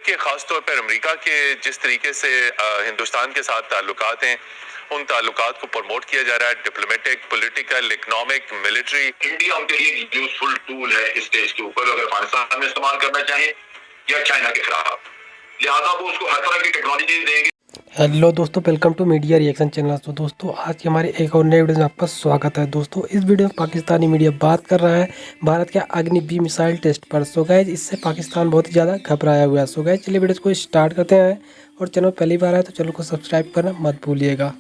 کے خاص طور پر امریکہ کے جس طریقے سے ہندوستان کے ساتھ تعلقات ہیں، ان تعلقات کو پروموٹ کیا جا رہا ہے، diplomatic, political, economic, military. India ان کے لیے ایک یوزفل ٹول ہے اس اسٹیج کے اوپر، اگر افغانستان میں استعمال کرنا چاہیں یا چائنا کے خلاف، لہٰذا وہ اس کو ہر طرح کی ٹیکنالوجی دیں گے۔ ہیلو دوستو، welcome to media reaction channel. تو دوستو آج کی ہمارے ایک اور نئے ویڈیو میں آپ کا سواگت ہے۔ دوستو اس ویڈیو میں پاکستانی میڈیا بات کر رہا ہے بھارت کے اگنی بی میسائل ٹیسٹ پر۔ سو گائز اس سے پاکستان بہت ہی زیادہ گھبرایا ہوا ہے۔ سو گائز چلیے ویڈیو کو اسٹارٹ کرتے ہیں، اور چینل پہلی بار ہے تو چینل کو سبسکرائب کرنا مت بھولیے گا۔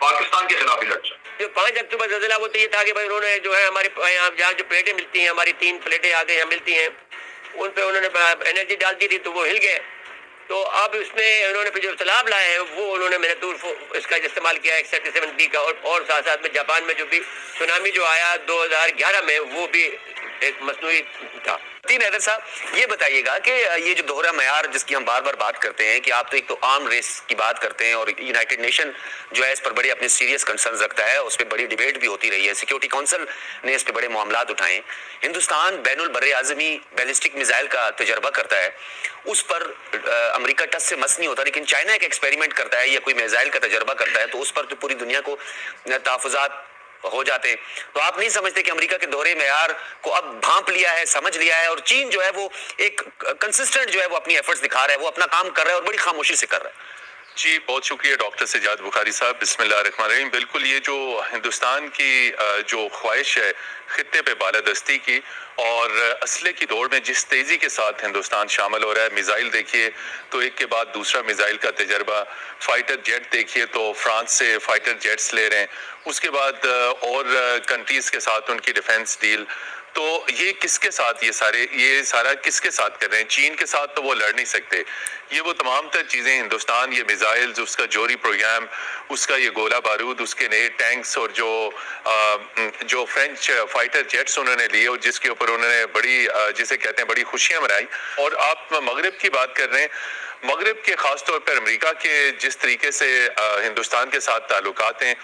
پاکستان کے خلاف الیکشن جو 5 اکتوبر زلزلہ وہ تو یہ تھا کہ بھائی انہوں نے جو ہے ہمارے یہاں جہاں جو پلیٹیں ملتی ہیں، ہماری 3 پلیٹیں آگے یہاں ملتی ہیں، ان پہ انہوں نے انرجی ڈال دی تھی تو وہ ہل گئے۔ تو اب اس میں انہوں نے پھر جو سیلاب لائے ہیں وہ انہوں نے میں نے دور اس کا استعمال کیا ہے 137B کا، اور ساتھ ساتھ میں جاپان میں جو بھی سونامی جو آیا 2011 میں وہ بھی ایک مصنوعی تھا۔ حیدر صاحب یہ بتائیے گا کہ یہ جو دوہرا معیار جس کی ہم بار بار بات کرتے ہیں کہ آپ تو ایک تو آرم ریس کی بات کرتے ہیں، اور یونائٹڈ نیشن جو ہے اس پر بڑے اپنے سیریس کنسرنز رکھتا ہے، اس پہ بڑی ڈیبیٹ بھی ہوتی رہی ہے، سیکیورٹی کونسل نے اس پہ بڑے معاملات اٹھائے ہیں۔ ہندوستان بین البر اعظمی بیلسٹک میزائل کا تجربہ کرتا ہے، اس پر امریکہ ٹس سے مس نہیں ہوتا، لیکن چائنا ایک ایکسپیریمنٹ کرتا ہے یا کوئی میزائل کا تجربہ کرتا ہے تو اس پر تو پوری دنیا کو تحفظات ہو جاتے ہیں۔ تو آپ نہیں سمجھتے کہ امریکہ کے دوہرے معیار کو اب بھانپ لیا ہے، سمجھ لیا ہے، اور چین جو ہے وہ ایک کنسسٹنٹ جو ہے وہ اپنی ایفرٹس دکھا رہا ہے، وہ اپنا کام کر رہا ہے اور بڑی خاموشی سے کر رہا ہے؟ جی بہت شکریہ ڈاکٹر سجاد بخاری صاحب، بسم اللہ الرحمن الرحیم۔ بالکل یہ جو ہندوستان کی جو خواہش ہے خطے پہ بالادستی کی اور اسلحے کی دوڑ میں جس تیزی کے ساتھ ہندوستان شامل ہو رہا ہے، میزائل دیکھیے تو ایک کے بعد دوسرا میزائل کا تجربہ، فائٹر جیٹ دیکھیے تو فرانس سے فائٹر جیٹس لے رہے ہیں، اس کے بعد اور کنٹریز کے ساتھ ان کی ڈیفنس ڈیل، تو یہ کس کے ساتھ یہ سارا کس کے ساتھ کر رہے ہیں؟ چین کے ساتھ تو وہ لڑ نہیں سکتے۔ یہ وہ تمام تر چیزیں ہندوستان، یہ میزائلز، اس کا جوہری پروگرام، اس کا یہ گولہ بارود، اس کے نئے ٹینکس، اور جو فرینچ فائٹر جیٹس انہوں نے لیے اور جس کے اوپر انہوں نے بڑی جسے کہتے ہیں بڑی خوشیاں منائی۔ اور آپ مغرب کی بات کر رہے ہیں، مغرب کے خاص طور پر امریکہ کے جس طریقے سے ہندوستان کے ساتھ تعلقات ہیں،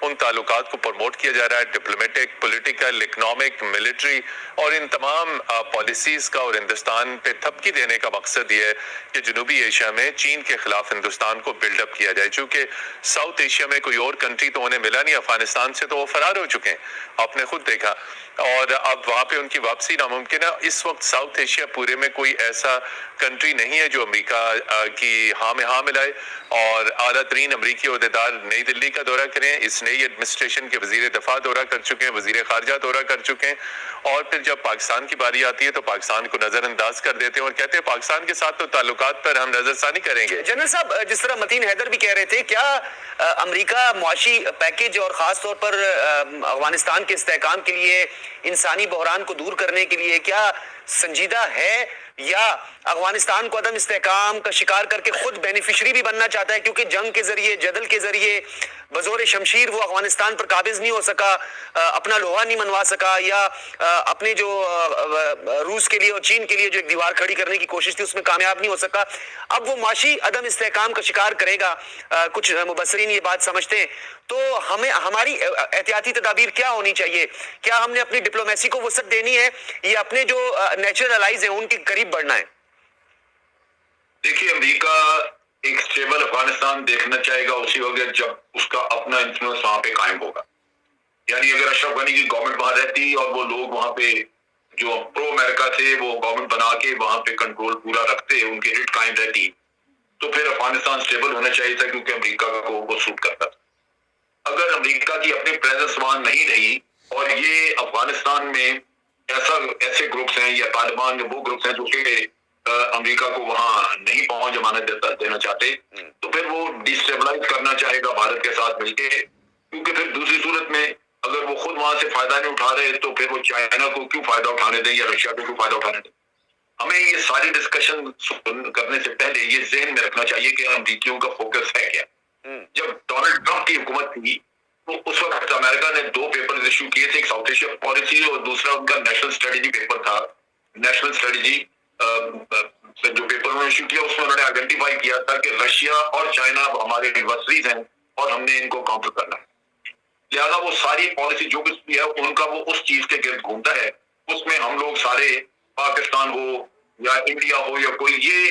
ان تعلقات کو پروموٹ کیا جا رہا ہے، ڈپلومیٹک، پولیٹیکل، اکنامک، ملٹری، اور ان تمام پالیسیز کا اور ہندوستان پہ تھپکی دینے کا مقصد یہ ہے کہ جنوبی ایشیا میں چین کے خلاف ہندوستان کو بلڈ اپ کیا جائے، چونکہ ساؤتھ ایشیا میں کوئی اور کنٹری تو انہیں ملا نہیں، افغانستان سے تو وہ فرار ہو چکے ہیں، آپ نے خود دیکھا، اور اب وہاں پہ ان کی واپسی ناممکن ہے۔ اس وقت ساؤتھ ایشیا پورے میں کوئی ایسا کنٹری نہیں ہے جو امریکہ کی ہاں میں ہاں ملائے، اور اعلیٰ ترین امریکی عہدیدار نئی دلی کا دورہ کریں، اس نئی ایڈمنسٹریشن کے وزیر دفاع دورہ کر چکے ہیں، وزیر خارجہ دورہ کر چکے ہیں، اور پھر جب پاکستان کی باری آتی ہے تو پاکستان کو نظر انداز کر دیتے ہیں اور کہتے ہیں پاکستان کے ساتھ تو تعلقات پر ہم نظر ثانی کریں گے۔ جنرل صاحب جس طرح متین حیدر بھی کہہ رہے تھے، کیا امریکہ معاشی پیکیج اور خاص طور پر افغانستان کے استحکام کے لیے، انسانی بحران کو دور کرنے کے لیے کیا سنجیدہ ہے، یا افغانستان کو عدم استحکام کا شکار کر کے خود بینیفیشری بھی بننا چاہتا ہے، کیونکہ جنگ کے ذریعے، جدل کے ذریعے بزور شمشیر وہ افغانستان پر قابض نہیں ہو سکا، اپنا لوہا نہیں منوا سکا، یا اپنے جو روس کے لیے اور چین کے لیے جو ایک دیوار کھڑی کرنے کی کوشش تھی اس میں کامیاب نہیں ہو سکا، اب وہ معاشی عدم استحکام کا شکار کرے گا؟ کچھ مبصرین یہ بات سمجھتے ہیں، تو ہماری احتیاطی تدابیر کیا ہونی چاہیے؟ کیا ہم نے اپنی ڈپلومیسی کو وسعت دینی ہے یا اپنے جو نیچرل الائز ہیں ان کے قریب بڑھنا ہے؟ دیکھیے امریکہ ایک سٹیبل افغانستان دیکھنا چاہے گا اسی وقت جب اس کا اپنا انفلوئنس وہاں پہ قائم ہوگا، یعنی اگر اشرف غنی کی گورنمنٹ وہاں رہتی اور وہ لوگ وہاں پہ جو پرو امریکہ تھے وہ گورنمنٹ بنا کے وہاں پہ کنٹرول پورا رکھتے، ان کی ہٹ قائم رہتی، تو پھر افغانستان سٹیبل ہونا چاہیے تھا، کیونکہ امریکہ کو وہ سوٹ کرتا تھا۔ اگر امریکہ کی اپنی پریزنس وہاں نہیں رہی اور یہ افغانستان میں ایسے گروپس ہیں یا طالبان وہ گروپس ہیں جو کہ امریکہ کو وہاں نہیں پہنچ ضمانت دینا چاہتے، تو پھر وہ ڈیسٹیبلائز کرنا چاہے گا بھارت کے ساتھ مل کے، کیونکہ پھر دوسری صورت میں اگر وہ خود وہاں سے فائدہ نہیں اٹھا رہے تو پھر وہ چائنا کو کیوں فائدہ اٹھانے دیں یا رشیا کو کیوں فائدہ اٹھانے دیں؟ ہمیں یہ ساری ڈسکشن کرنے سے پہلے یہ ذہن میں رکھنا چاہیے کہ امریکیوں کا فوکس ہے کیا۔ جب ڈونلڈ ٹرمپ کی حکومت تھی تو اس وقت امریکہ نے 2 پیپر ایشو کیے تھے، ایک ساؤتھ ایشیا پالیسی اور دوسرا ان کا نیشنل اسٹریٹجی پیپر تھا۔ نیشنل اسٹریٹجی جو پیپر انہوں نے ایشو کیا اس میں انہوں نے آئیڈینٹیفائی کیا تھا کہ رشیا اور چائنا ہمارے ایڈورسریز ہیں اور ہم نے ان کو کاؤنٹر کرنا ہے، لہٰذا وہ ساری پالیسی جو کچھ بھی ہے ان کا وہ اس چیز کے گرد گھومتا ہے، اس میں ہم لوگ سارے پاکستان ہو یا انڈیا ہو یا کوئی، یہ